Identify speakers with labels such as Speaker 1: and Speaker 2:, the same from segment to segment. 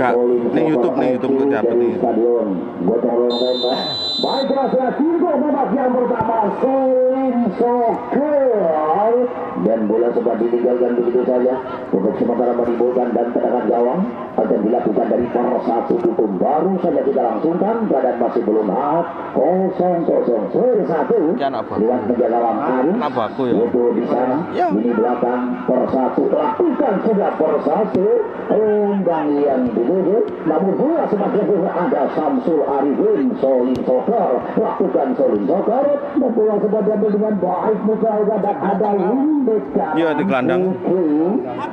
Speaker 1: gak ning YouTube tuh dapat nih.
Speaker 2: Stadion Gotong Royong. Baiklah, sudah tiga babak yang pertama, Solin Soccer, dan bola sempat ditinggalkan begitu saja. Untuk sementara menimbulkan dan tendangan gawang akan dilakukan dari Persatu Tukum. Baru saja kita langsungkan, badan masih belum hat. 0-0 1 lihat menjaga gawang Arif itu di sana. Ini belakang Persatu lakukan sudah Persatu undang yang dituju, namun bola semakin ada Samsul Arifin. Solin Soccer lakukan Solin Soccer, dan bola sempat diambil dengan baik muka dan ada Winbek kanan.
Speaker 1: Iya, di gelandang.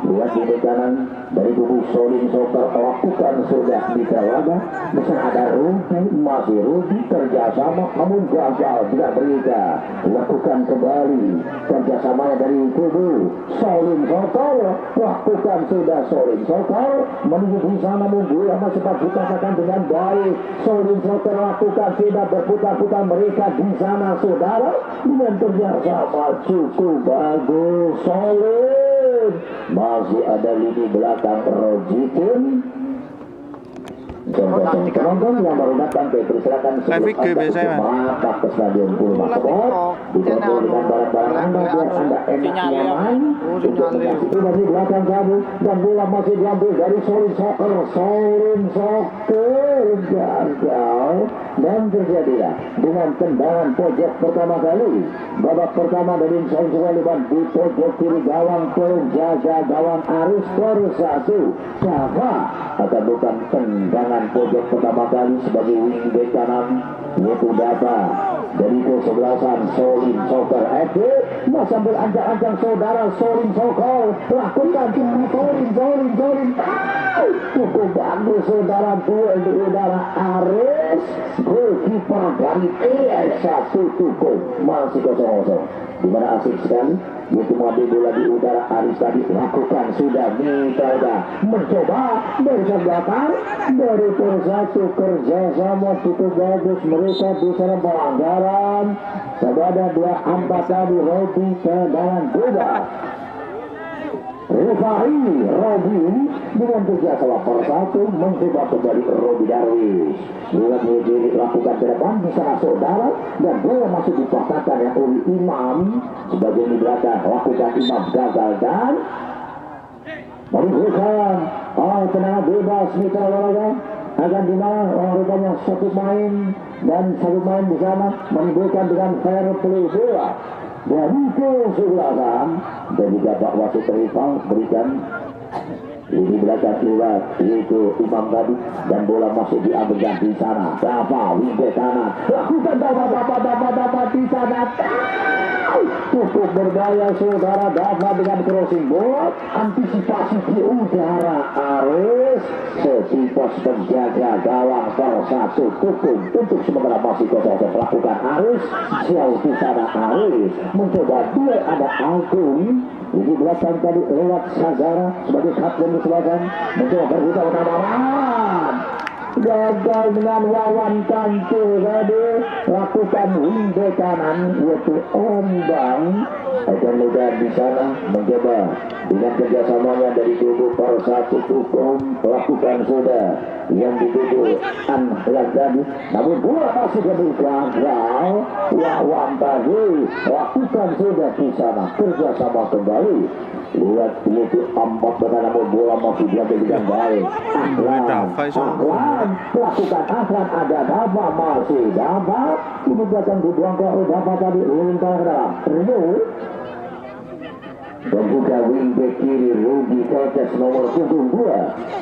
Speaker 2: Lihat Winbek kanan dari tubuh Solin Soccer lakukan sudah di Telaga. Bisa ada Rubi, masih Rubi kerjasama namun gagal tidak berikan. Lakukan kembali kerjasamanya dari tubuh Solin Soccer, lakukan sudah Solin Soccer menuju di sana, bola masih sempat dikatakan dengan baik. Solin Soccer lakukan tidak berputar-putar mereka di sana, saudara, dengan kerjasama cukup bagus. Solin masih ada lini belakang Rojikin. Penonton yang baru datang ke persilakan merapat ke Stadion Purma Sport, dikontrol dengan barang-barang Anda biar Anda enak nyaman untuk menyaksikan dari belakang kamu, dan bola masih diambil dari Solin Soccer. Solin Soccer gagal, dan terjadilah dengan tendangan pojok pertama kali. Babak pertama dari Solin Soccer di pojok kiri gawang penjaga gawang Aris Persatu. Java akan bukan tendangan pojok pertama kali sebagai wingback kanan, yaitu Dapa dari kesebelasan Solin Soccer FC. Mas sambil ancang-ancang saudara, Solin Soccer lakukan Solin cukup bagus saudara, duel di udara Aris goalkeeper dari PS1 Tukum masih 0-0. Dimana asik sekali yaitu mengambil bola di udara. Aris tadi lakukan sudah Mitalda mencoba dari belakang dari Persatu, kerjasama cukup bagus mereka di sana. Pelanggaran sebadan 24 tadi Robi tendangan bebas. Rifai Robi dengan kerjasama Persatu mencoba kembali Robi Darwis. Lihat dilakukan ke depan di sana saudara, dan bola masih dipatahkan yang oleh Imam sebagai di belakang. Lakukan Imam gagal dan menimbulkan tendangan bebas. Mitra olahraga akan dimana rupanya satu main dan satu main di sana menimbulkan dengan fair play bola dari kesebelasan, dan juga Pak Wasit rival berikan ini belakang keluar yaitu Imam tadi, dan bola masih diambil di sana. Dapa wingback kanan lakukan Dapa di sana, cukup berbahaya saudara. Dapa dengan crossing bola, antisipasi di udara Aris setipas penjaga gawang Persatu Tukum. Untuk sementara masih kosong lakukan Aris jauh di sana. Aris mencoba dua, ada Agung ini belakang tadi lewat Sagara sebagai kapten selatan mencoba berbuka utamaran, gagal dengan Wawan Kantu tadi lakukan wingback kanan yaitu Ombang akan lebar di sana mencoba dengan kerjasamanya dari tubuh Persatu Tukum lakukan sudah yang dituju Anhlan tadi, namun bola masih gagal. Wawan tadi lakukan sudah di sana kerjasama kembali. Lihat itu empat benar, namun bola masih diambil dengan baik. Ahlan lakukan Ahlan, ada Dapa masih Dapa ini belakang dibuang ke Dapa tadi lintang ke dalam dan juga wingback kiri Ruby Cortez nomor 72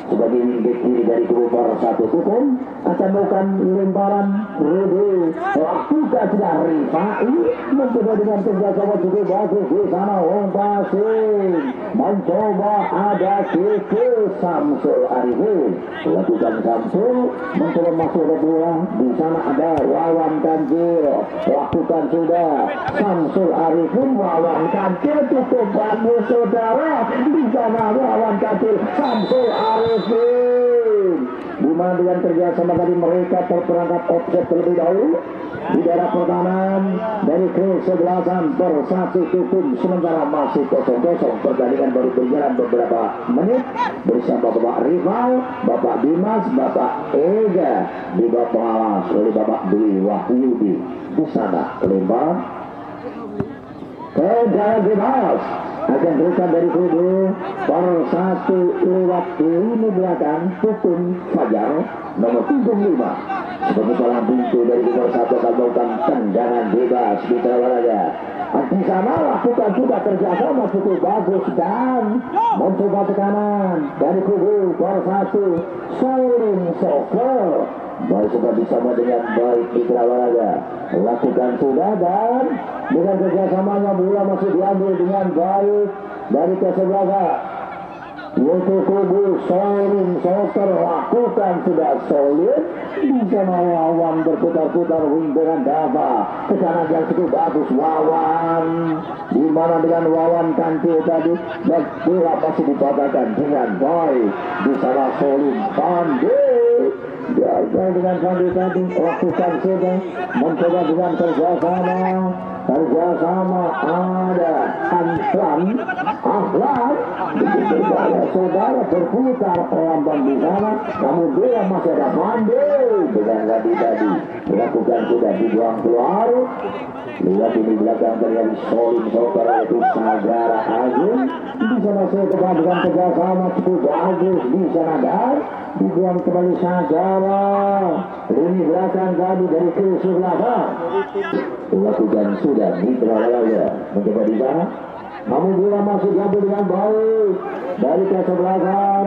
Speaker 2: sebagai wingback kiri dari kubu Persatu Tukum akan melakukan lemparan. Ruby lakukan sudah Rifai mencoba dengan kerjasama cukup bagus di sana. Pasing mencoba ada Keke Samsul Arifin lakukan Samsul mencoba masuk ke bola di sana, ada Wawan Kancil lakukan sudah Samsul Arifin. Wawan Kancil cukup bagus saudara di sana. Wawan Kancil Samsul Arifin di mana dengan kerjasama tadi mereka terperangkap offset terlebih dahulu di daerah pertahanan dari kesebelasan bersatu tutup, sementara masih 0-0. Pertandingan baru berjalan beberapa menit bersama Bapak Rival, Bapak Dimas, Bapak Ega di bawah pengawas oleh Bapak Dwi Wahyudi. Di sana lempar ke jalan bebas akan berikan dari kubu satu lewat lini belakang Tukun Fajar nomor 75 sebagai palang pintu dari nomor 1 akan melakukan tendangan bebas di Trawalaga. Di sana lakukan juga kerjasama cukup bagus dan mencoba tekanan dari kubu 1 Soling Soccer. Baik sudah bersama dengan baik di Trawalaga lakukan sudah dan dengan kerjasamanya bola masih diambil dengan baik dari kesebelasan yaitu kubu Soling Soccer lakukan sudah solid di sana. Wawan berputar-putar wing dengan Dava tekanan yang cukup bagus Wawan di mana dengan Wawan Kantil tadi dan bola masih dipatahkan dengan baik di sana Soling Pandey. Gagal dengan Fandi tadi lakukan sudah mencoba dengan kerjasama ada Anslan Ahlan begitu saja saudara berputar lambang di sana, namun dia masih ada Fandi dengan tadi melakukan sudah dibuang keluar. Lihat ini belakang dari Soling Soccer itu Sagara Agung di sana saya dengan kerjasama cukup bagus di sana dan dibuang kembali Sagara. Ini belakang tadi dari kesebelasan lakukan sudah di Trawalaga mencoba di sana, namun bola masih diambil dengan baik dari kesebelasan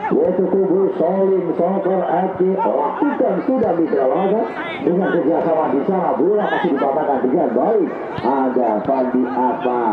Speaker 2: yaitu kubu Soling Soccer FC lakukan sudah di Trawalaga dengan kerjasama di sana bola masih dipatahkan dengan baik. Ada Fandi apa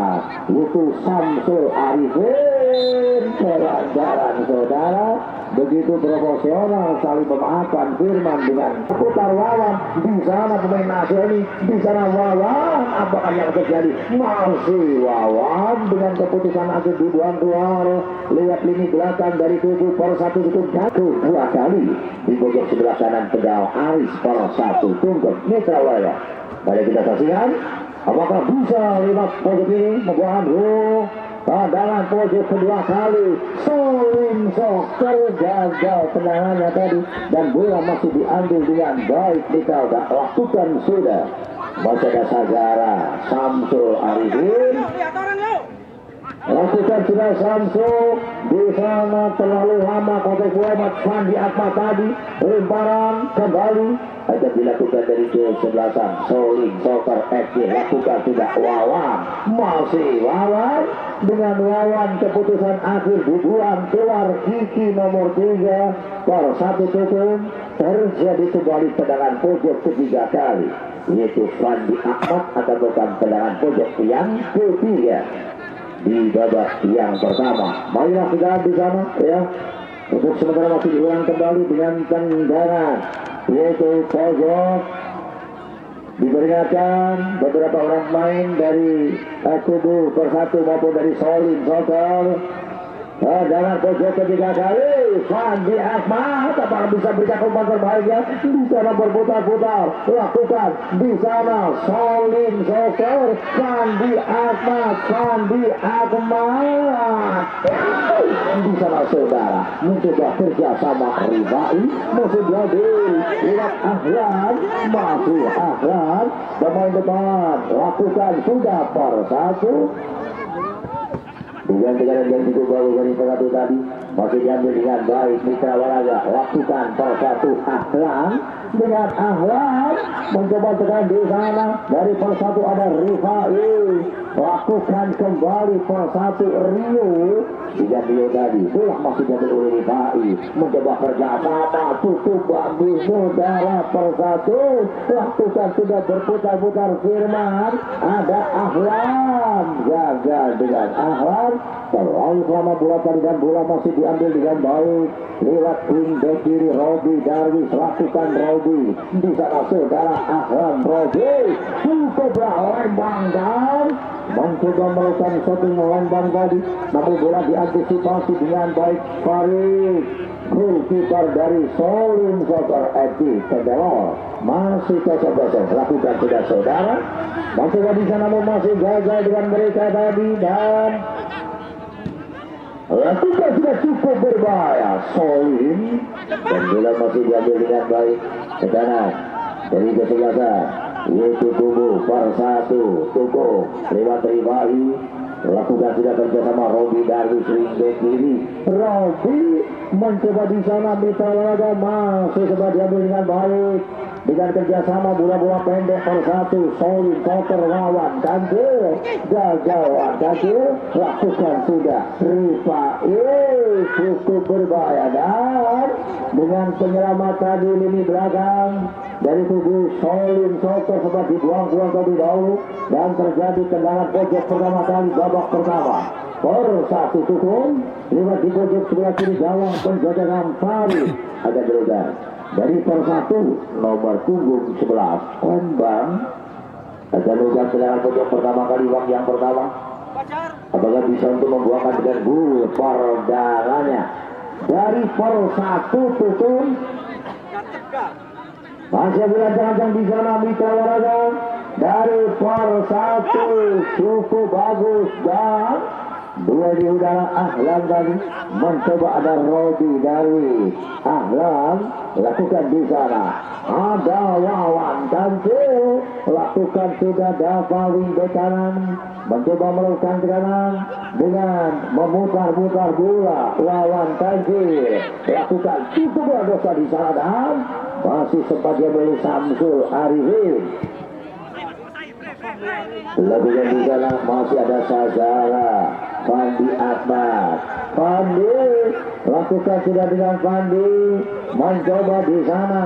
Speaker 2: itu Samsul Arifin jalan saudara begitu proporsional saling memaafkan Firman dengan putar Wawan di sana pemain Asia ini di sana Wawan apakah yang terjadi masih Wawan dengan keputusan akhir dibuang keluar lewat lini belakang dari kubu 1 tutup jatuh 2 kali di pojok sebelah kanan Tegal Aris 1 tunggu Trawalaga. Mari kita saksikan apakah bisa lewat pojok ini membuang tendangan pojok kedua kali. Soling Soccer gagal tendangannya tadi dan bola masih diambil dengan baik. Kita lakukan sudah masih ada Sagara Samsul Arifin lakukan sudah Samsul di sana terlalu lama kotak Muhammad Fandi Ahmad tadi lemparan kembali akan dilakukan dari kesebelasan Soling Soccer FC lakukan sudah Wawan masih Wawan dengan Wawan keputusan akhir dibuang keluar Kiki nomor 3 1 tutup terjadi kembali tendangan pojok ketiga kali yaitu Fandi Ahmad akan melakukan tendangan pojok yang ketiga di babak yang pertama. Marilah kita di sana ya. Untuk sementara masih diulang kembali dengan tendangan yaitu pojok. Diperingatkan beberapa orang main dari kubu 1 maupun dari Soling Soccer. Dalam pojok ketiga kali Fandi Ahmad apakah bisa berikan umpan terbaiknya di sana berputar-putar lakukan di sana Soling Soccer Fandi Ahmad di sana saudara mencoba kerja sama Ribai masih diambil lihat Ahlan masih Ahlan pemain depan lakukan sudah persatu dengan yang juga baru dari persatu tadi masih diambil dengan baik di Trawalaga lakukan persatu Ahlan dengan Ahlan mencoba tekan di sana dari persatu ada Rifai lakukan kembali persatu Rio dengan Rio tadi bola masih diambil oleh Rifai mencoba kerja sama tutup bagus saudara persatu lakukan sudah berputar-putar Firman ada Ahlan gagal dengan Ahlan terlalu lama bola tadi dan bola masih diambil dengan baik lewat wing back kiri Robi Darwis lakukan Robi di sana saudara Ahlan Robi cukup lembang dan mencoba melakukan shooting melambang tadi, namun bola diantisipasi dengan baik Farid. Goalkeeper dari Solin Soccer FC Tendelo masih kosong-kosong, lakukan sudah saudara, mencoba di sana masih gagal dengan mereka tadi, dan lakukan sudah cukup berbahaya Solin, dan bola masih diambil dengan baik ke kanan dari kesebelasan, yaitu Tubuh per 1 Tubuh lewat Rivahi, lakukan sudah kerjasama Robi dari swing back kiri. Robi mencoba di sana Mitra Waraga, masih coba diambil dengan baik dengan kerjasama bola-bola pendek per 1 Solin Soccer lawan Ganjil, gagal Ganjil, lakukan sudah Rivahi, cukup berbahaya, dan dengan penyelamatan di lini belakang dari Tubuh Solin Soccer sempat dibuang-buang terlebih dahulu, dan terjadi tendangan pojok pertama kali babak pertama per 1 Tukung lewat di pojok sebelah kiri gawang penjagaan Farid agak berubah dari per 1 nomor punggung 11 Kembang agak berubah tendangan pojok pertama kali babak yang pertama, apakah bisa untuk membuahkan dengan gol perdananya dari per 1 Tukung. Masih berancang-ancang di sana Mitra Waraga dari per 1 cukup bagus, dan dua di udara Ahlan tadi mencoba, ada Robi dari Ahlan, lakukan di sana ada Wawan Ganjil, lakukan sudah Dava wingback kanan, mencoba melakukan ke kanan dengan memutar-mutar bola. Wawan Ganjil lakukan cukup dosa di sana, dan masih sempat dia beli Samsul Arifin. Lakukan di sana masih ada Sazara Fandi Ahmad. Fandi lakukan sudah dengan Fandi, mencoba di sana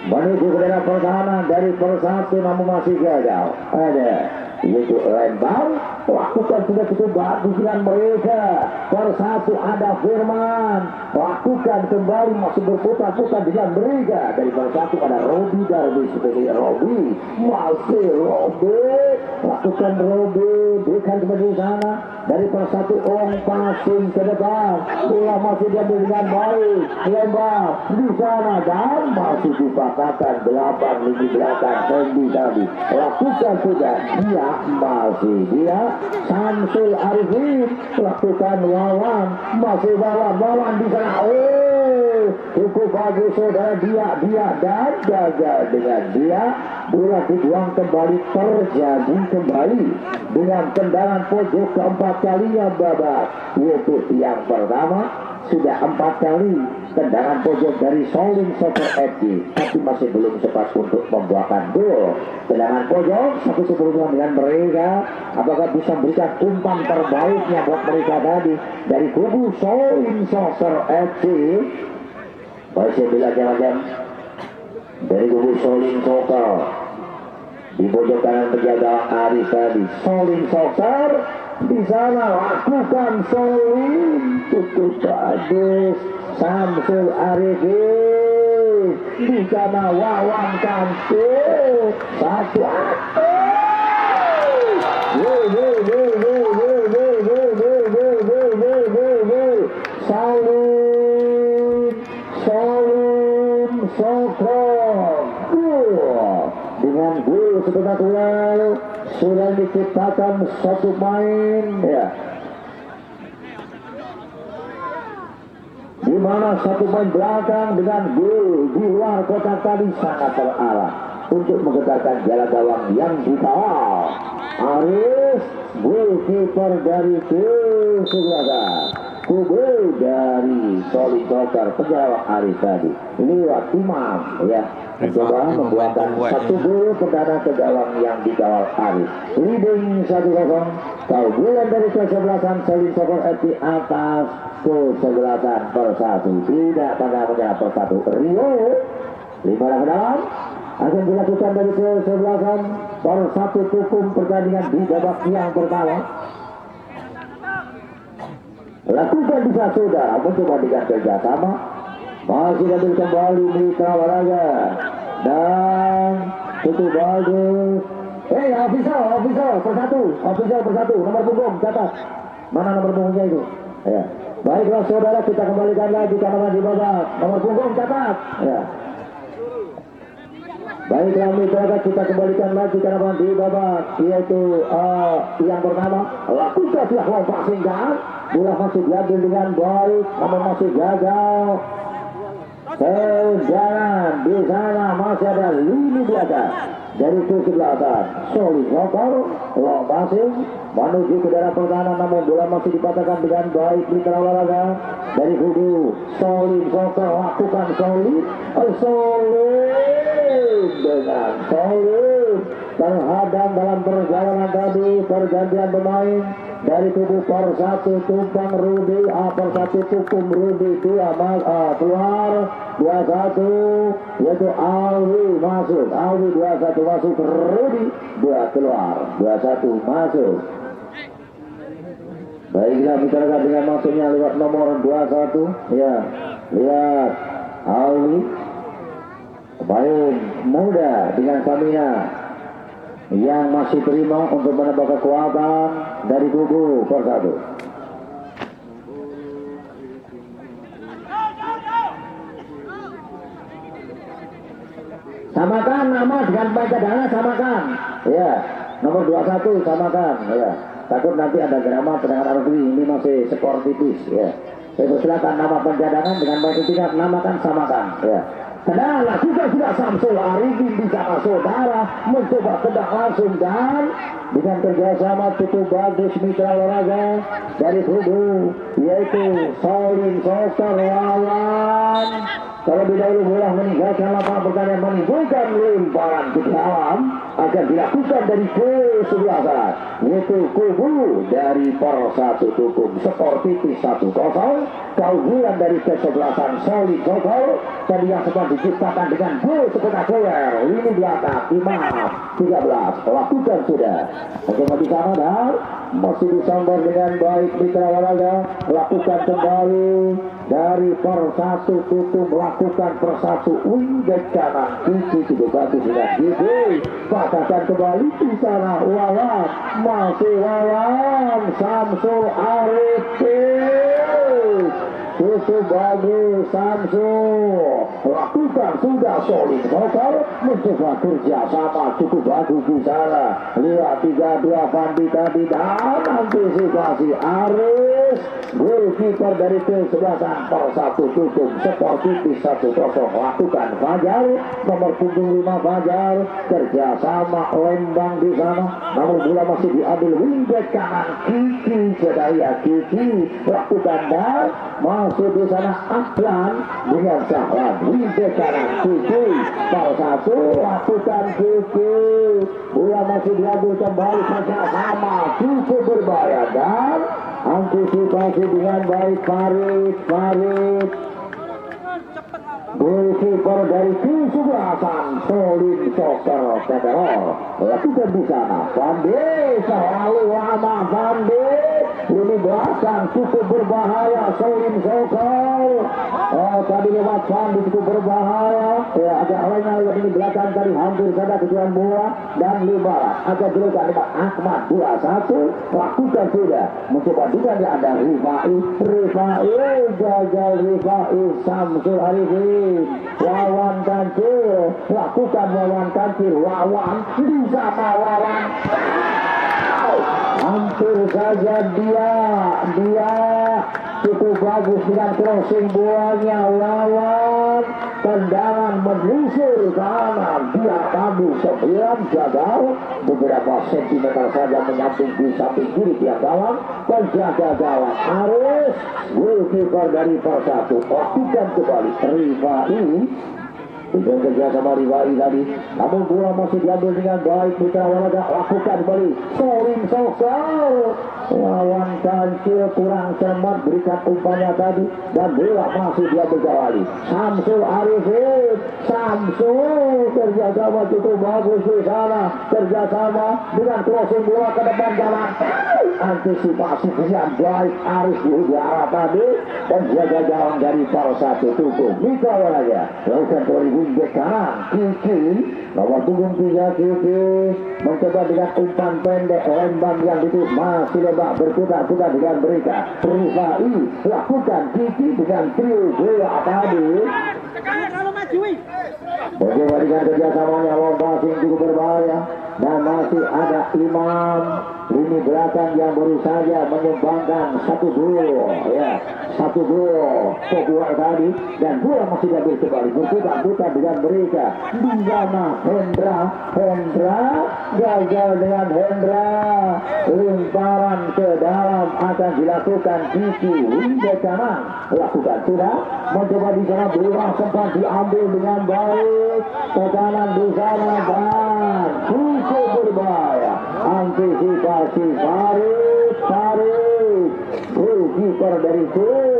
Speaker 2: menuju ke daerah pertahanan dari per 1 namun masih gagal. Ada yaitu Lembang, lakukan sudah cukup bagus dengan mereka. Per 1 ada Firman, lakukan kembali masih berputar-putar dengan mereka. Dari per 1 ada Robi Darwi sebagai Robi, masih Robi, lakukan Robi, berikan kembali di sana dari per 1 Ong passing ke depan, bola masih diambil dengan baik. Lembang di sana, dan masih dipatahkan 8 lini belakang Fendi tadi, lakukan sudah dia masih dia Samsul Arifin, lakukan Wawan, masih Wawan di sana. Cukup bagus saudara, dia dan gagal dengan dia, bola dibuang kembali, terjadi kembali dengan tendangan pojok keempat kalinya babak, yaitu yang pertama sudah 4 kali tendangan pojok dari Solin Soccer FC, tapi masih belum sempat untuk membuahkan gol. Tendangan pojok satu keberuntungan dengan mereka, apakah bisa berikan umpan terbaiknya buat mereka tadi dari kubu Solin Soccer FC. Masih jalan-jalan dari kubu Solin Soccer, di pojok kanan penjaga Aris tadi Solin Soccer, di sana lakukan Solin, tutup bagus Samsul Arifin, di sana Wawan Kantil, 1-1. Solin Soccer dengan gol sebentar lalu sudah diciptakan satu main, ya, di mana satu main belakang dengan gol di luar kotak tadi sangat terarah untuk menggetarkan jalan gawang yang dikawal Aris, goalkeeper dari kesebelasan kubu dari Solin Soccer penjawab Aris tadi lewat Imam, ya, mencoba membuatkan satu gol perdana ke gawang yang dikawal Aris. Leading 1-0, keunggulan dari kesebelasan Solin Soccer FC atas kesebelasan per 1, tidak tanda-tanda per 1. Rio 5 ke dalam akan dilakukan dari kesebelasan per 1 Tukung pertandingan di babak yang pertama. Lakukan bisa saudara, mencoba dengan kerjasama, masih ambil kembali Mitra Waraga, dan cukup bagus official bersatu, nomor punggung catat. Mana nomor punggungnya itu? Ya. Baiklah saudara, kita kembalikan lagi karena di babak nomor punggung catat. Ya. Baiklah mitra, kita kembalikan lagi karena di babak yaitu yang pertama lakukan telah lompat sehingga bola masih diambil dengan baik, namun masih gagal. Jangan di sana masih ada lini belakang dari sisi belakang. Solid Sokor long passing menuju ke daerah pertahanan, namun bola masih dipatahkan dengan baik mitra olahraga dari kubu Solid Sokor. Lakukan solid dengan solid terhadap dalam perjalanan tadi pergantian pemain dari kubu Persatu Tumpang Rudi, Persatu Tukum Rudi keluar 21 yaitu Alwi masuk, Alwi 21 masuk, Rudi 2 keluar, 21 masuk. Baiklah bicara dengan masuknya lewat nomor 21 ya, lihat Alwi pemain muda dengan stamina yang masih terima untuk menambah kekuatan dari kubu Persatu. Samakan nama dengan pemain cadangan, samakan ya, nomor 21 samakan ya, takut nanti ada drama pendengar RW, ini masih skor tipis ya. Saya silakan nama pencadangan dengan pemain intinya, namakan samakan ya. Sedang lakukan sudah Samsul Arifin di sana saudara mencoba tendang langsung dan dengan kerjasama cukup bagus mitra olahraga dari kubu yaitu Solid Sokor lawan terlebih dahulu bola meninggalkan lapangan pertandingan, menimbulkan lemparan ke dalam akan dilakukan dari kesebelasan yaitu kubu dari Persatu Tukum. Skor tipis 1-0. Keunggulan dari kesebelasan Solid Sokor tadi yang sempat diciptakan dengan gol spektakuler ini belakang Imam 13 lakukan sudah untuk di sana dan masih disambar dengan baik mitra olahraga. Lakukan kembali dari Persatu Tukum, lakukan Persatu wing back kanan Kiki cukup bagus dengan Kiki, patahkan kembali di sana Wawan, masih Wawan Samsul Arifin cukup bagus Samsul, lakukan sudah Solid Sokor mencoba kerja sama cukup bagus di sana. Lihat 3-2 Fandi tadi dan antisipasi Aris goalkeeper dari kesebelasan Persatu Tukum. Skor tipis 1-0. Lakukan Fajar nomor punggung 5 Fajar kerja sama Lembang di sana, namun bola masih diambil wingback kanan Kiki Cedaya. Kiki lakukan dan masuk di sana Ahlan dengan Sahlan wingback kanan Kiki. Persatu lakukan Kiki, bola masih diambil kembali kerja sama cukup berbahaya dan antisipasi dengan baik Farid goalkeeper dari kesebelasan Solid Sokor Federal lakukan di sana. Fandi selalu lama Fandi ini belakang cukup berbahaya Solid Sokor. Tadi lewat Fandi cukup berbahaya ya, agak lengah ini belakang tadi hampir saja kejuan bola dan lebaran agak jauhkan lewat Ahmad 21 lakukan sudah mencoba juga dia ada Rifai gagal Rifai Samsul Arifin Wawan Kancil lakukan Wawan Kancil Wawan di sana Wawan hampir saja dia cukup bagus dengan crossing bolanya Wawan, tendangan menyusur kanan dia tabu 9 gagal beberapa sentimeter saja menyambung di samping kiri tiap gawang. Penjaga gawang Aris goalkeeper dari Persatu lakukan kembali Rifai dengan kerjasama Rifai tadi, namun bola masih diambil dengan baik mitra olahraga. Lakukan kembali Solid Sokor lawan Kancil kurang cermat berikan umpannya tadi dan bola masih diambil kembali Samsul Arifin. Samsul kerjasama cukup bagus di sana, kerjasama dengan crossing bola ke depan jalan antisipasi dengan baik Aris di udara tadi dan jaga gawang dari Persatu Tukum. Mitra olahraga lakukan 2000 wingback kanan Kiki nomor punggung 3 Kiki mencoba dengan umpan pendek Lembang yang itu masih lebar berputar-putar dengan mereka Rifai lakukan Kiki dengan trio bola tadi bagaimana dengan kerjasamanya lomba yang cukup berbahaya dan masih ada Imam lini belakang yang baru saja menyumbangkan satu gol ya satu gol kedua tadi dan bola masih diambil kembali berputar-putar dengan mereka di sana Hendra gagal dengan Hendra lemparan ke dalam akan dilakukan Kiki hingga kanan lakukan sudah mencoba di sana bola sempat diambil dengan baik ke kanan di sana dan cukup berbahaya antisipasi Farid goalkeeper dari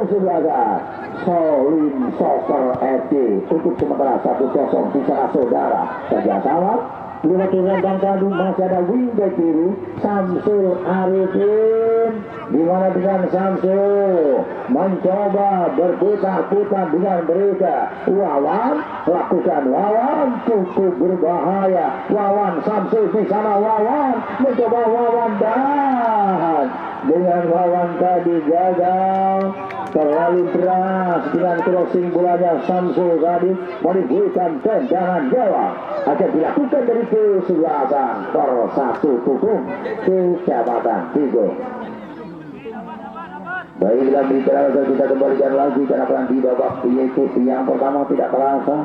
Speaker 2: Selatan Solin Soccer FC untuk sementara 1-0 di sana saudara kerjasama lima turun dan tadi masih ada wingback kiri Samsul Arifin dimana dengan Samsul mencoba berputar-putar dengan mereka Wawan lakukan Wawan cukup berbahaya Wawan Samsul di sana Wawan mencoba Wawan dan dengan Wawan tadi gagal terlalu keras dengan crossing bolanya Samsul tadi menimbulkan tendangan gawang akan dilakukan dari Selatan per 1-0 Kecamatan Tigo. Baiklah bicara kita kembalikan lagi karena pelan di babak yaitu yang pertama tidak terasa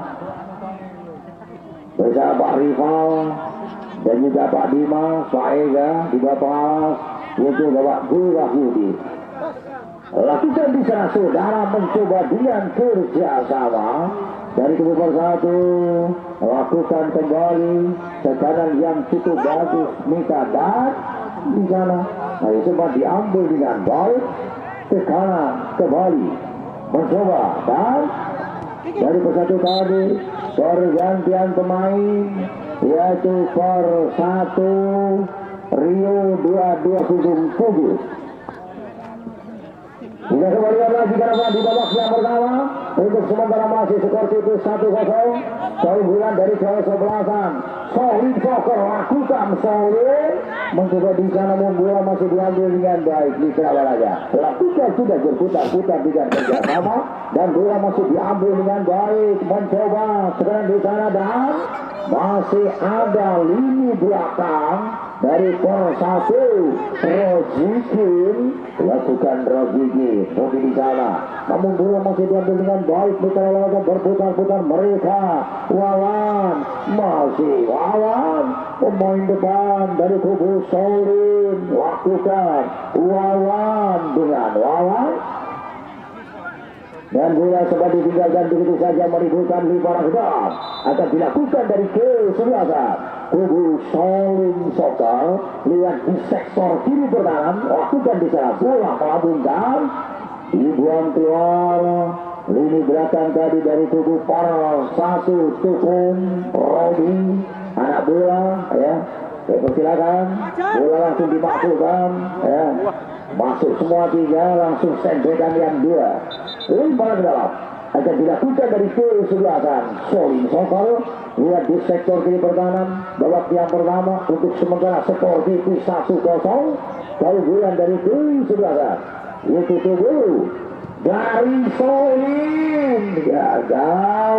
Speaker 2: bersama Pak Rival dan juga Pak Dimas, Pak Ega di babak yaitu Bapak Gurah Yudi. Lakukan di sana saudara mencoba dengan kerjasama dari kubu persatu lakukan kembali tekanan yang cukup bagus Mika dan di sana sempat diambil dengan baik tekanan kembali mencoba dan dari persatu tadi pergantian pemain yaitu persatu Rio 22 Sudah kembalian lagi karena di babak yang pertama untuk sementara masih skor itu 1-0 keunggulan dari kesebelasan Solin Soccer lakukan Solin mencoba di sana bola masih diambil dengan baik di Kerawalaga lakukan sudah berputar-putar dengan kerjasama dan bola masih diambil dengan baik mencoba sekarang di sana dan masih ada lini belakang dari persatu Rozikin lakukan Rozikin mungkin di sana namun bola masih diambil dengan baik Kerawalaga berputar-putar mereka Wawan masih Wawan pemain depan dari kubu Solin lakukan Wawan dengan Wawan dan bola sempat ditinggalkan begitu saja menimbulkan lemparan kedap akan dilakukan dari Selatan kubu Solin Soccer lihat di sektor kiri bertahan lakukan di sana bola melambungkan dibuang keluar lini belakang tadi dari kubu Par 1 Tukun Robi anak bola ya persilakan bola langsung dimasukkan ya masuk semua tiga langsung sendekan yang dua lemparan ke dalam akan dilakukan dari Selatan Solin Soccer lihat di sektor kiri pertahanan babak yang pertama untuk sementara skor TV 1-0 keunggulan dari Selatan itu tubuh dari Solin gagal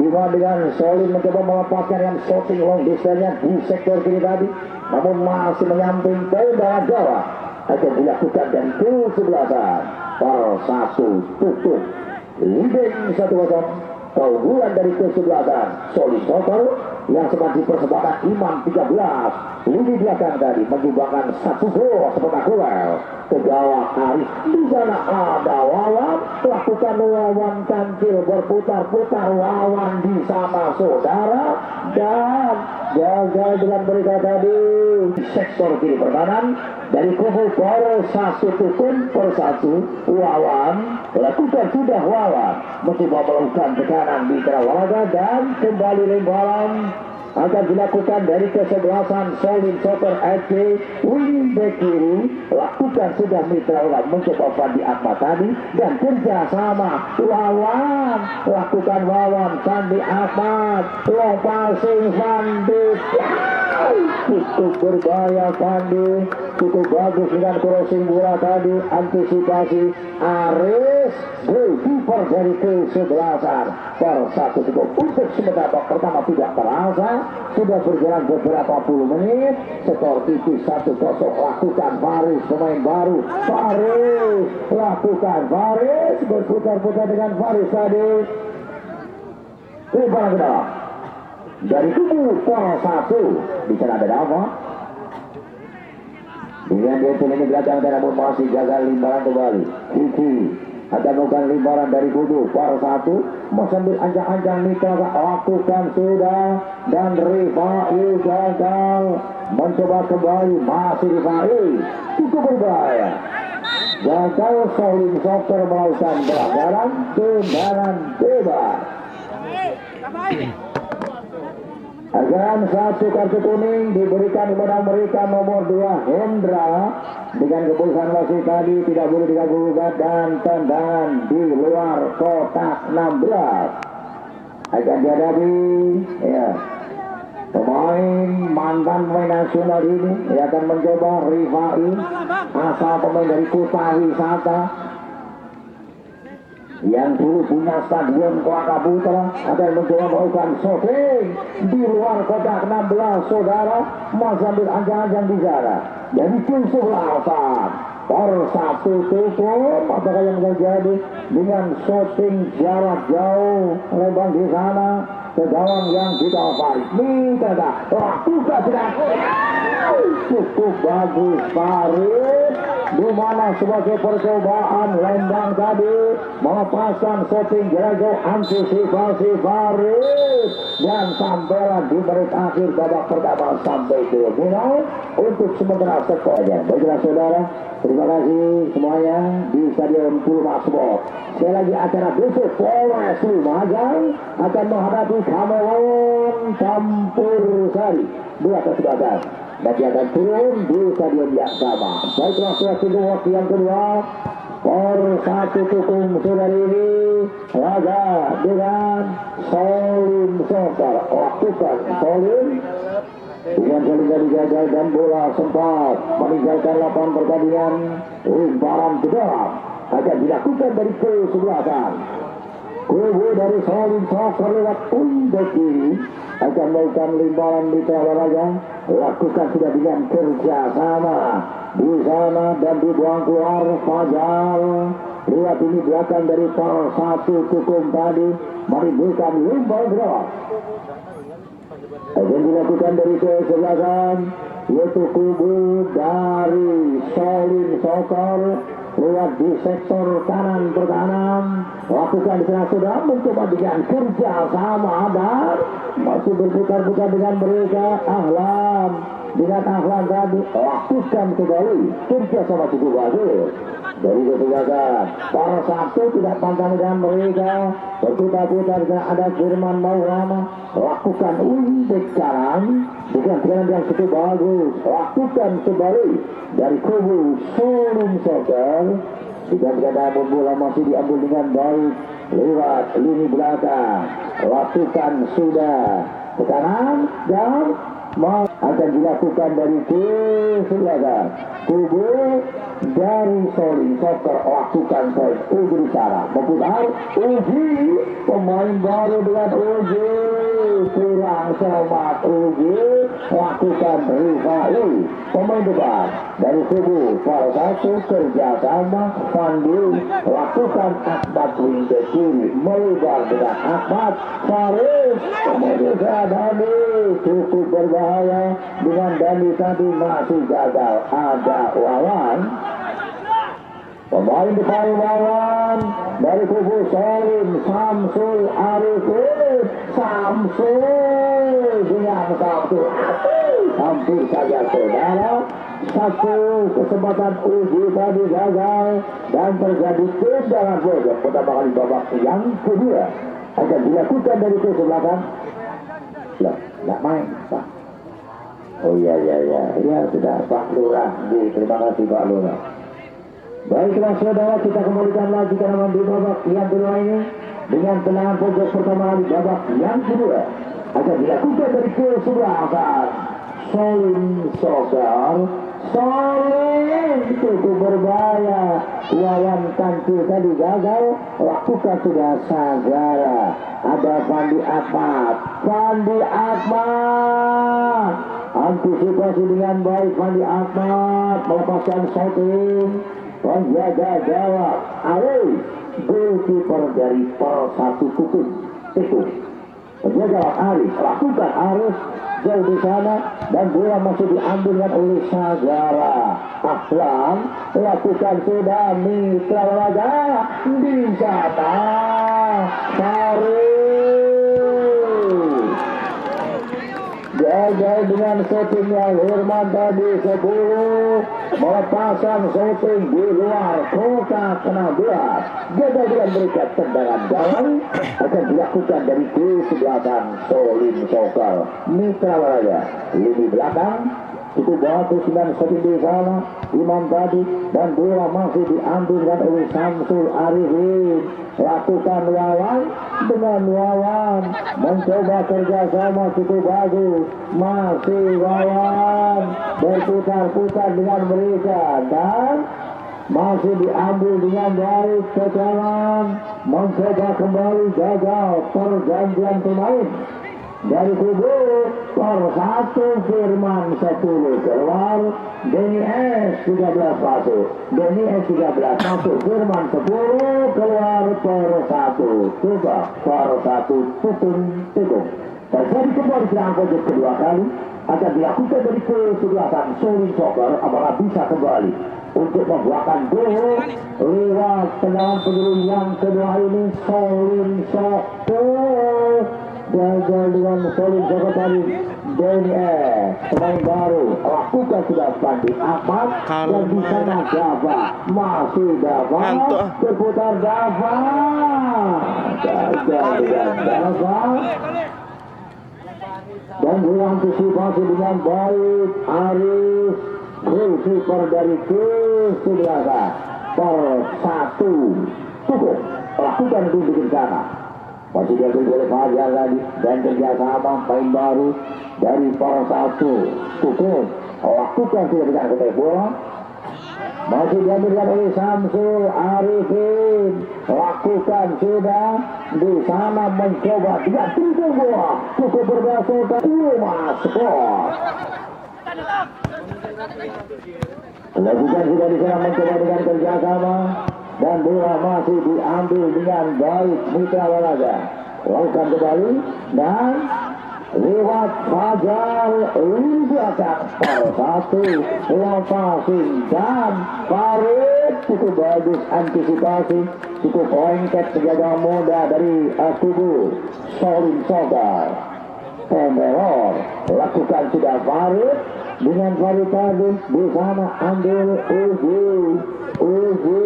Speaker 2: dimana dengan Solin mencoba melepaskan yang shooting long distance di sektor kiri tadi namun masih menyamping tendangan gawang akan dilakukan dari Selatan per 1 tutup leading 1-0 keunggulan dari Selatan Solin Soccer yang sempat dipersembahkan Imam 13 lini belakang tadi menyumbangkan 1 gol spektakuler ke gawang Arif di sana ada Wawan lakukan Wawan kancil berputar-putar Wawan di sana saudara dan gagal dengan mereka tadi sektor kiri pertahanan dari kubu Par 1 Tukun persatu Wawan lakukan sudah Wawan mencoba melakukan tekanan di Kerawalaga dan kembali lemparan akan dilakukan dari kesebelasan Solin Soccer FC. Wing back kiri lakukan sudah Mitra Ulam mencoba Fandi Ahmad tadi, dan kerjasama Wawan lakukan Wawan Fandi Ahmad, long passing Fandi, cukup berbahaya Fandi, cukup bagus dengan crossing bola tadi, antisipasi Aris, goalkeeper dari kesebelasan. Per 1 cukup untuk sementara babak pertama tidak terasa, sudah berjalan beberapa puluh menit, skor tipis 1-0. Lakukan Faris, pemain baru Faris, lakukan Faris, berputar-putar dengan Faris tadi, lemparan ke dalam dari kubu per 1. Di sana ada apa? Dengan dia ini belakang dan namun masih gagal limbaran kembali. Kiki akan melakukan limbaran dari kubu per 1, mau sambil anjang-anjang Mitra lakukan sudah, dan Rifai gagal mencoba kembali, masih Rifai cukup berbahaya, gagal. Solin Soccer melakukan pelanggaran, tendangan bebas. Akan 1 kartu kuning diberikan kepada mereka nomor 2 Hendra, dengan keputusan wasit tadi tidak boleh diganggu-gugat dan tendangan di luar kotak 16 akan dihadapi ya pemain mantan pemain nasional ini. Ia akan mencoba Rifai, asal pemain dari Kota Wisata yang dulu punya stadion Kelaka Putra, akan mencoba melakukan shooting di luar kotak 16. Saudara mau sambil anjang-anjang di sana dari kesebelasan per 1 tutup. Apakah yang terjadi dengan shooting jarak jauh lembang di sana ke gawang yang kita Faris? Minta lakukan tidak cukup bagus Faris, di mana sebagai percobaan lembang tadi melepaskan shooting jarak jauh, antisipasi Faris, dan sampailah di menit akhir babak pertama sampai ke final untuk sementara sekolahnya. Baiklah saudara, terima kasih semuanya di Stadion Purma Sport. Sekali lagi acara besok Polres Lumajang akan menghadapi Kameron Campur Sari 2-11. Nanti akan turun di stadion yang sama. Baiklah suatu waktu yang kedua per 1 tukung saudari ini laga dengan Solin Soccer. Lakukan Solin dengan kali gagal dan bola sempat meninggalkan lapangan pertandingan. Lemparan ke dalam akan dilakukan dari kesebelasan. Kubu dari Solin Soccer lewat undek kiri akan melakukan lemparan di tengah laga. Lakukan sudah dengan kerjasama di sana dan dibuang keluar Fajar. Lihat ini belakang dari per 1 tukum tadi menimbulkan lemparan drop. Akan dilakukan dari kesebelasan, yaitu kubu dari Solin Soccer. Lihat di sektor kanan pertahanan, lakukan di tengah sudah mencoba dengan kerja sama dan masih berputar-putar dengan mereka. Ahlan dengan Ahlan tadi lakukan kembali kerja sama cukup bagus dari kesebelasan. Para 1 tidak pantang dengan mereka, berputar-putar dengan ada Firman Maulana, lakukan undek kanan dengan jalan yang cukup bagus, lakukan kembali dari kubu Solin Soccer. Jika namun bola masih diambil dengan baik lewat lini belakang, lakukan sudah ke kanan dan akan dilakukan dari kesebelasan kubu dari Solin Soccer. Lakukan poin Uji di sana, memutar Uji, pemain baru dengan Uji, kurang selamat Uji, lakukan Rifai, pemain depan dari kubu para 1 kerjasama Fandi, lakukan Ahmad wingback kiri melebar dengan Ahmad Faris, kemudian Dani cukup berbahaya dengan Dani tadi masih gagal. Ada Wawan, pemain depan Wawan dari kubu Solin, Samsul Arifin, Samsul dengan Samsul hampir saja saudara. 1 kesempatan Uji tadi gagal dan terjadi tendangan bocor. Pertama kali babak yang kedua akan dilakukan dari kesebelasan. nggak main Pak. Oh iya sudah Pak Lurah. Terima kasih Pak Lurah. Baiklah saudara, kita kembalikan lagi ke nama di babak yang kedua ini dengan tendangan pojok pertama di babak yang kedua akan dilakukan dari kesebelasan Solim Sokar. Solim cukup berbahaya, lawan kaki tadi gagal, lakukan sudah Sagara. Ada Fandi Ahmad antisipasi dengan baik. Fandi Ahmad melepaskan shooting, penjaga gawang Aris, goalkeeper dari Persatu Kutub itu penjaga Aris, lakukan Aris jauh di sana dan bola masih diambilkan oleh Sagara. Ahlan lakukan sudah Mitra Waraga di sana. Gagal dengan shootingnya Herman tadi 10, melepaskan shooting di luar kotak 16. Gagal dengan berikan tendangan gawang akan dilakukan dari kesebelasan Solim Sokar. Mitra Waraga lini belakang cukup bagus dengan shooting di sana Imam tadi dan bola masih diambilkan oleh Samsul Arifin. Lakukan Wawan dengan Wawan mencoba kerjasama cukup bagus, masih Wawan berputar-putar dengan mereka dan masih diambil dengan baik ke kanan, mencoba kembali gagal pergantian pemain dari kubu Persatu. Firman 10 keluar, Denny S 13 masuk, Denny S 13 masuk, Firman 10 keluar, Persatu coba Persatu tukung. Terjadi kembali serangan pojok kedua kali akan dilakukan dari kesebelasan Solim Sokar. Apakah bisa kembali untuk membuahkan gol lewat tendangan penyeluruh yang kedua ini Solim Sokar. Gagal dengan Solim Sokar tadi. Denny pemain baru lakukan sudah Fandi Ahmad dan di sana Dava, masih Dava berputar Dava. Gagal dengan Dava dan berantisipasi dengan baik Aris, goalkeeper dari kesebelasan Persatu cukup lakukan di sana. Masih diambil oleh Fajar tadi dan kerjasama main baru dari Persatu cukup lakukan sudah dengan ketek bola. Masih diambilkan oleh Samsul Arifin, lakukan sudah di sana mencoba dia tiga bola cukup berdasarkan Mas Sport. Lakukan sudah di sana mencoba dengan kerjasama dan bola masih diambil dengan baik Mitra Waraga. Lakukan kembali dan lewat Fajar lini belakang Persatu lepasin dan Farid cukup bagus antisipasi, cukup lengket penjaga muda dari tubuh Solim Sokar. Pemeror lakukan sudah Farid dengan Farid tadi di sana ambil Uji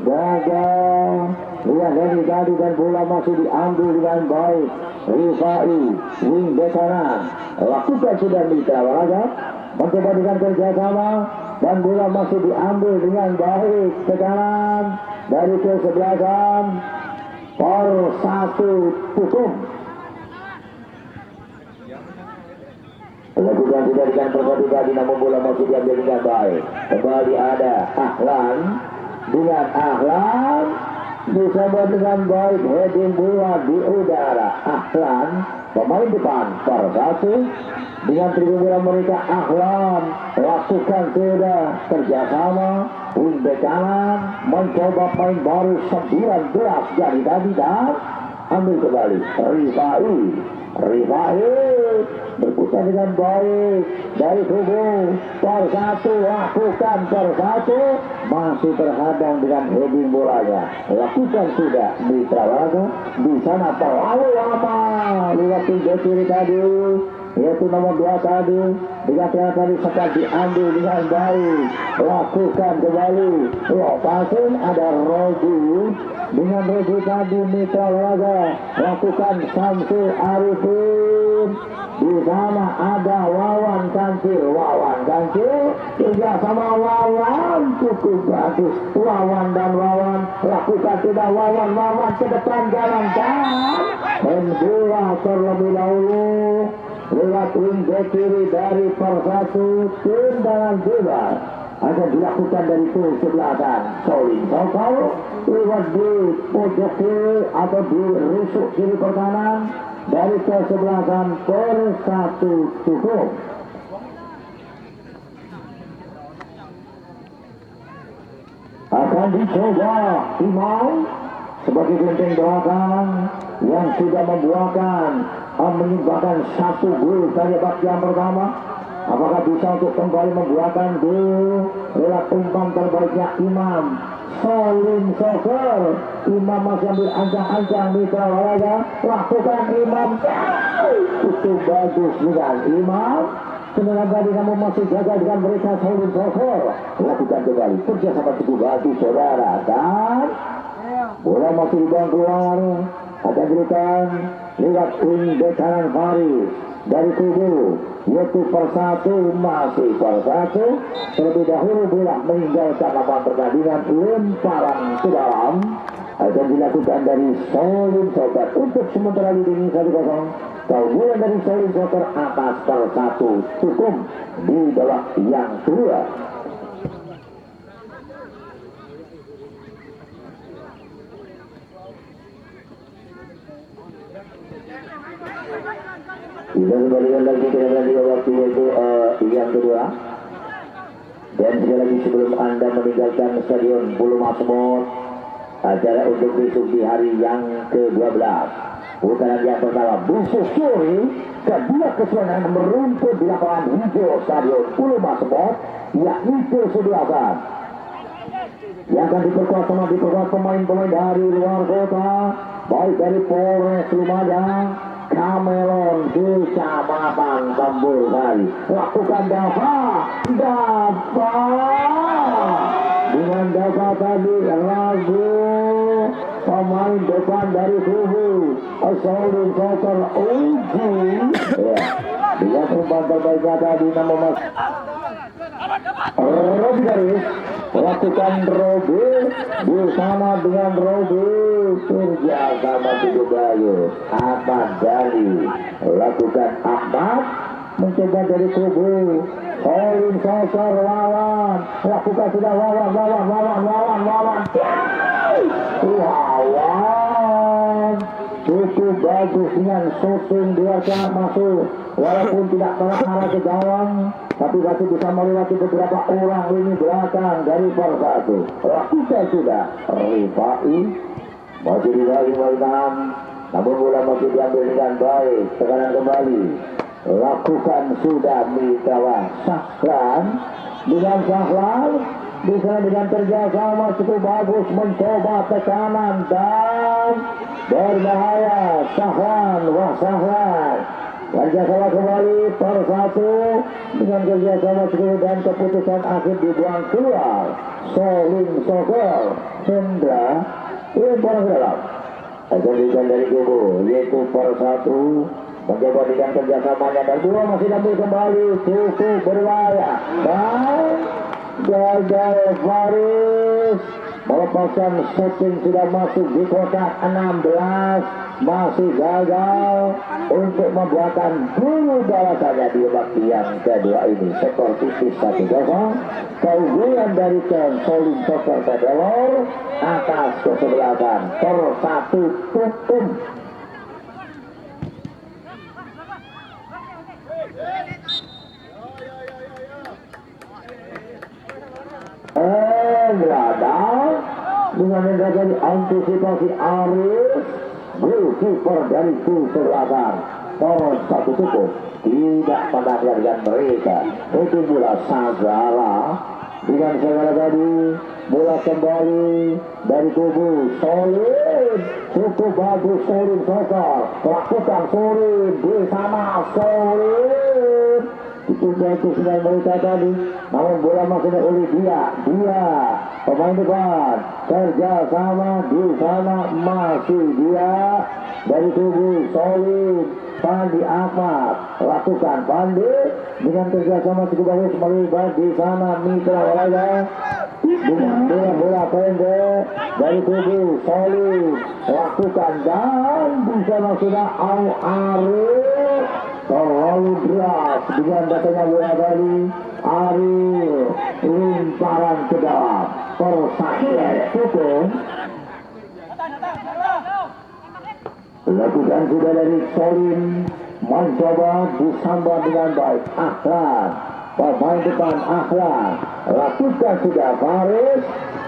Speaker 2: gagal. Lihat dari tadi dan bola masih diambil dengan baik Rifai wing bek kanan. Lakukan sudah Mitra Waraga mencoba dengan kerjasama dan bola masih diambil dengan baik ke kanan dari kesebelasan Persatu Tukum. Lakukan sudah dengan Persatu tadi namun bola masih diambil dengan baik. Kembali ada Ahlan dengan Ahlan bersama dengan baik heading bola di udara. Ahlan pemain depan Persatu dengan tribun bola mereka. Ahlan lakukan sudah kerjasama wing bek kanan mencoba main baru 19 jadi tadi dan ambil kembali Rifai berputar dengan baik dari tubuh Persatu. Lakukan Persatu masih terhadang dengan heading bolanya. Lakukan sudah Mitra Waraga di sana terlalu lama lewat kiri tadi yaitu nomor 2 tadi dengan tadi sempat diambil dengan baik. Lakukan kembali lepasin ada Rogi dengan Rogi tadi Mitra Waraga lakukan Samsul Arifin Di sana ada Wawan Kancil kerja sama Wawan cukup bagus. Wawan dan Wawan lakukan tidak Wawan ke depan jalankan bola terlebih dahulu lewat wing back kiri dari Persatu. Tendangan bebas akan dilakukan dari tuh sebelahan Solin Sokol lewat di pojok kiri atau di rusuk kiri pertahanan dari kesebelasan Persatu cukup. Akan dicoba Imam sebagai genteng belakang yang sudah menyumbangkan satu gol dari babak yang pertama. Apakah bisa untuk kembali membuatkan gol lewat umpan terbaiknya Imam Solin Soccer. Imam masih ambil ancang-ancang mitra olahraga, lakukan Imam itu bagus dengan Imam. Tenaga Dinamo masih jaga dengan mereka Solin Soccer, lakukan kembali kerjasama cukup bagus saudara. Dan bola masih dibuang keluar, akan diberikan lewat wing back kanan Faris dari kubu yaitu Persatu. Masih Persatu terlebih dahulu bola meninggalkan lapangan pertandingan, lemparan ke dalam akan dilakukan dari Solin Soccer. Untuk sementara leading 1-0. Keunggulan dari Solin Soccer atas Persatu cukup di babak yang kedua. Kita kembalikan lagi ke dalam waktu yaitu yang kedua. Dan sekali lagi sebelum Anda meninggalkan stadion Bulu Masmur, acara untuk besok di hari yang ke-12. Putaran yang pertama besok sore, kedua kesenangan merumput di lapangan hijau stadion Bulu Masmur, yakni kesebelasan yang akan diperkuat pemain-pemain dari luar kota, baik dari Polres Lumajang, Kamelon, Kecamatan Sambulsari. Lakukan Dava dengan Dava tadi lagu pemain depan dari kubu Solin Soccer Uji dengan umpan terbaiknya tadi nama Mas Robi Garis. Lakukan Robi bersama dengan Robi kerja sama cukup bagus. Ahmad Dali lakukan Ahmad mencoba dari kubu Solin Soccer Wawan, lakukan sudah Wawan cukup bagus dengan shooting dia sangat masuk walaupun tidak mengarah ke gawang, tapi masih bisa melewati beberapa orang lini belakang dari Persatu. Lakukan sudah Rifai masih di dalam, namun bola masih diambil dengan baik. Tekanan kembali lakukan sudah Mitra Sahlan dengan Sahlan di sana dengan kerjasama cukup bagus mencoba tekanan dan berbahaya. Sahlan kerjasama kembali Persatu dengan kerjasama cukup dan keputusan akhir dibuang keluar. Solin Soccer Hendra lempar ke dalam akan diberikan dari kubu yaitu Persatu mencoba dengan kerjasamanya dan bola masih diambil kembali cukup berbahaya dan gagal Faris melepaskan shooting sudah masuk di kotak 16, masih gagal untuk membuatkan gol balasannya di babak yang kedua ini. Skor tipis 1-0. Keunggulan dari Solin Soccer Federal atas kesebelasan Persatu tutup. Radang dengan menjadi antisipasi Aris, goalkeeper dari kesebelasan Persatu cukup tidak menargetkan mereka. Itu bola Sagala dengan Sagala tadi bola kembali dari kubu Solin, cukup bagus Solin Soccer, lakukan Solin bersama Solin Ditunda itu sedang mereka tadi, namun bola masih oleh dia pemain depan kerja sama di sana masih dia dari tubuh solid Pandi Ahmad lakukan Pandi dengan kerjasama cukup bagus melibat di sana Mitra Olahraga dengan bola pendek dari tubuh solid lakukan dan di sana sudah Ariel terlalu deras dengan datanya bola dari Ariel limparan ke dalam persaksian tutup lakukan sudah dari Solim mencoba disambut dengan baik Ahlan pemain depan Ahlan lakukan sudah Faris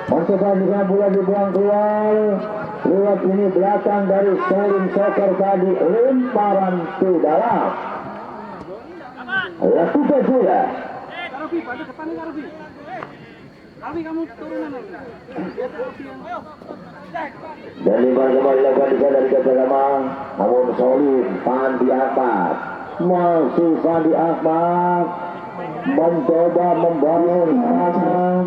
Speaker 2: mencoba dengan bola dibuang keluar lewat ini belakang dari Solim Soccer tadi limparan ke dalam lakukan sudah
Speaker 3: Rafi, pada depan ini Rafi. Rafi kamu turunan lagi.
Speaker 2: Dan limpah kembali lakukan dari kerjasama namun Solim Pandi Ahmad masih Pandi Ahmad mencoba membangun serangan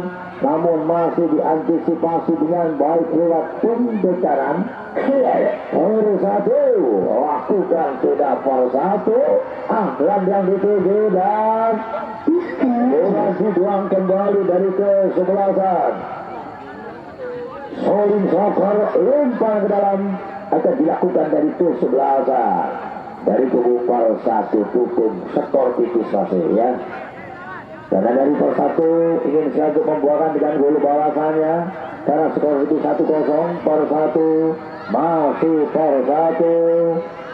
Speaker 2: namun masih diantisipasi dengan baik lewat pendekaran per satu lakukan sudah per satu Ahlan yang dituju dan bola dibuang kembali dari kesebelasan Solim Soccer lempar ke dalam akan dilakukan dari kesebelasan dari kubu per satu tutup skor tipis masih ya. Karena dari per satu ingin selalu membuahkan dengan gol balasannya karena skor itu 1-0 per satu masih per satu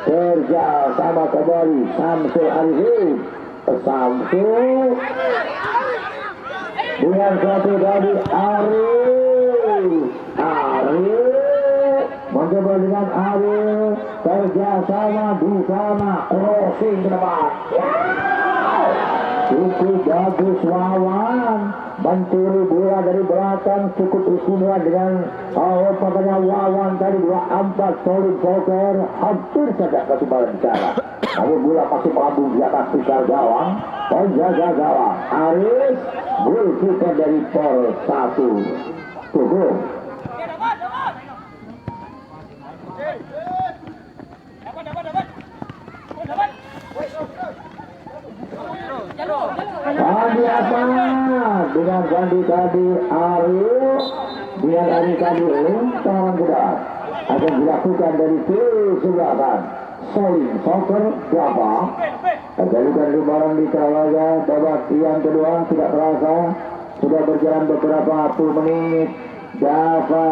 Speaker 2: kerja sama kembali Samsul Arifin Samsul dengan satu dari Ariel mencoba dengan Ariel kerja sama di sana crossing ke depan cukup bagus Wawan mencuri bola dari belakang cukup istimewa dengan katanya Wawan tadi 24 Solim Soccer hampir saja ketumbalan cara namun bola masih melambung di atas tikar gawang penjaga gawang Aris gol kita dari per satu tubuh Pandi Ahmad dengan Pandi tadi Ariel dengan Ari tadi lemparan gerak akan dilakukan dari kesebelasan Solim Soccer berapa terjadikan lemparan di Kalaga babak yang kedua tidak terasa sudah berjalan beberapa puluh menit Dava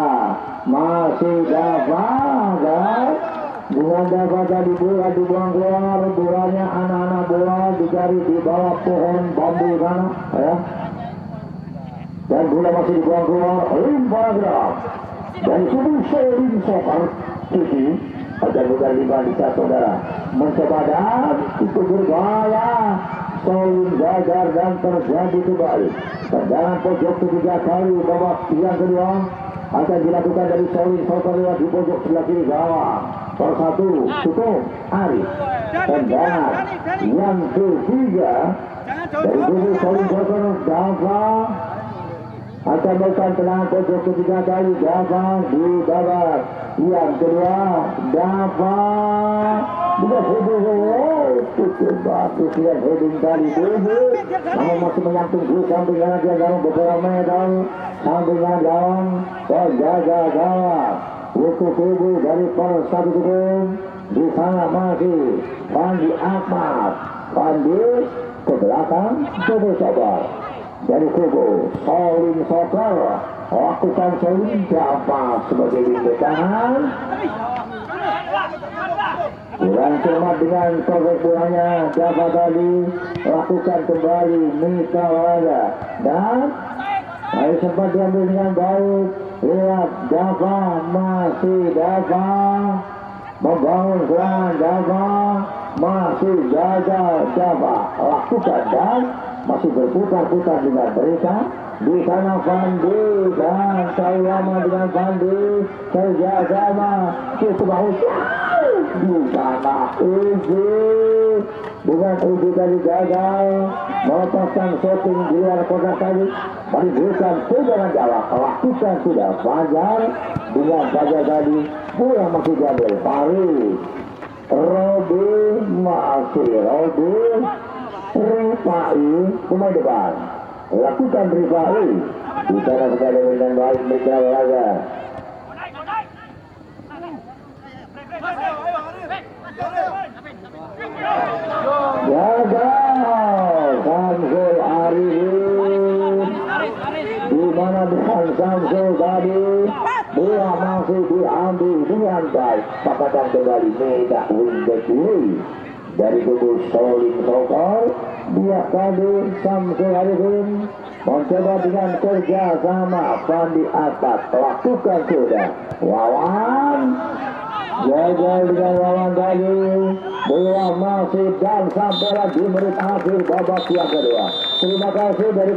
Speaker 2: masih Dava dan dengan Dava tadi bola dibuang keluar bolanya anak-anak bola dicari di bawah pohon bambu sana ya dan bola masih dibuang keluar limpah gerak dari tubuh Solim Soccer Kiki akan bukan limpah di saudara mencoba dan itu berbahaya Solim gagal dan terjadi kembali tendangan pojok ketiga kali babak yang kedua akan dilakukan dari Solim Soccer lewat di pojok sebelah kiri gawang per satu tutup Ari tendangan yang ketiga dari tubuh Solim Soccer Dava akan melakukan tendangan pojok ketiga kali Dava di babak yang kedua Dava bukan cukup bagus lihat heading tadi dulu namun masih menyantung di samping kanan dia dalam beberapa meter sampingan gawang penjaga gawang untuk tubuh dari per satu tubuh di sana masih Pandi Ahmad Pandi ke belakang tubuh sabar dari tubuh Solim Soccer lakukan Solim Dava sebagai bintekan kurang cermat dengan progres bolanya Dava tadi lakukan kembali Mitra Olahraga dan sempat diambil dengan baik lihat Dava masih Dava membangun serangan Dava masih gagal Dava lakukan dan masih berputar-putar dengan mereka di sana Pandi dan Saulama dengan Pandi kerja sama cukup bagus di sana izin dengan uji tadi gagal melepaskan shooting di luar kotak tadi, menimbulkan tendangan jawab. Lakukan sudah Fajar dengan Fajar tadi, bola masih diambil Farid. Robi masih Robi Rifai pemain depan, lakukan Rifai di sana sekali dengan baik Mitra Olahraga. Gagal Samsul Arifin, di mana dengan Samsul tadi bola masih diambil dengan baik. Pakatan kembali Meda Wingback dari tubuh Soling Sokol. Dia tadi Samsul Arifin mencoba dengan kerja sama Fandi Atat, lakukan sudah Wawan. Gagal dengan Wawan tadi, bola masih dan sampai lagi menit akhir babak yang kedua. Terima kasih dari